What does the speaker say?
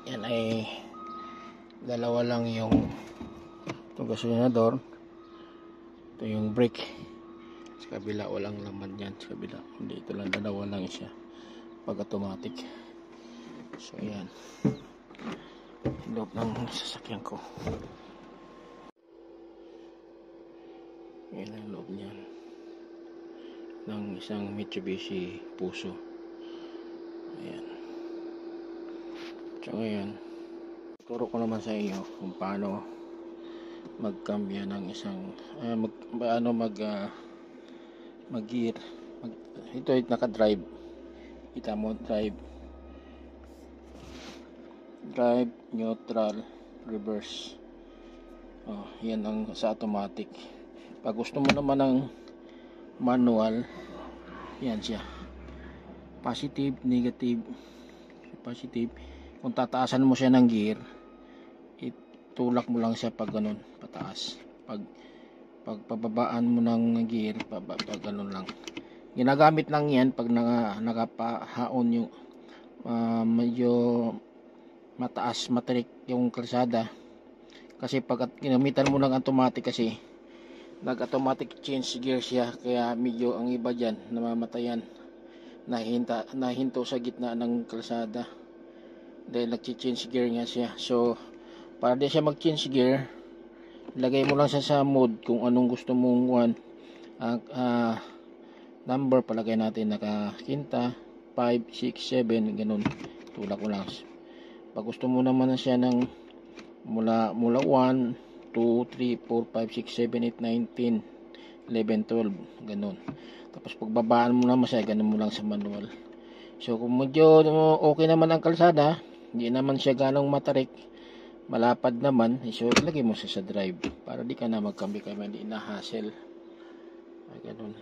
Yan ay dalawa lang yung itong gasolinador. Ito yung brake. Sa kabila walang laman yan. Sa kabila hindi, ito lang, dalawa lang siya pag automatic. So yan, loob ng sasakyan ko. Yan ang loob niyan ng isang Mitsubishi Fuso. Ayan. So ngayon, turo ko naman sa inyo kung paano magkambya ng isang mag-gear. Ito ay naka-drive. Kita mo, drive, neutral, reverse. Yan ang sa automatic. Pag gusto mo naman ng manual, yan siya. Positive, negative, positive. Kung tataasan mo siya ng gear, itulak mo lang siya pag ganun, pataas. Pag pababaan mo ng gear, pag ganun lang. Ginagamit lang yan pag nakapahaon yung medyo mataas, matarik yung kalsada. Kasi pag ginamitan mo ng automatic, kasi nag-automatic change gear siya, kaya medyo ang iba dyan namamatayan, nahinto sa gitna ng kalsada dahil nag-change gear nga siya. So para di siya mag-change gear, lagay mo lang siya sa mode kung anong gusto mong number, palagay natin nakakinta 5, 6, 7 ganun, tulak mo lang. Pag gusto mo naman na siya ng mula 1, 2, 3, 4, 5, 6, 7, 8, 9, 10, 11, 12 ganun. Tapos pagbabaan mo naman siya, ganun mo lang sa manual. So kung medyo okay naman ang kalsada, hindi naman siya ganong matarik, malapad naman, so lagay mo siya sa drive para di ka na magkambi-kambi, hindi na hassle. Ganun.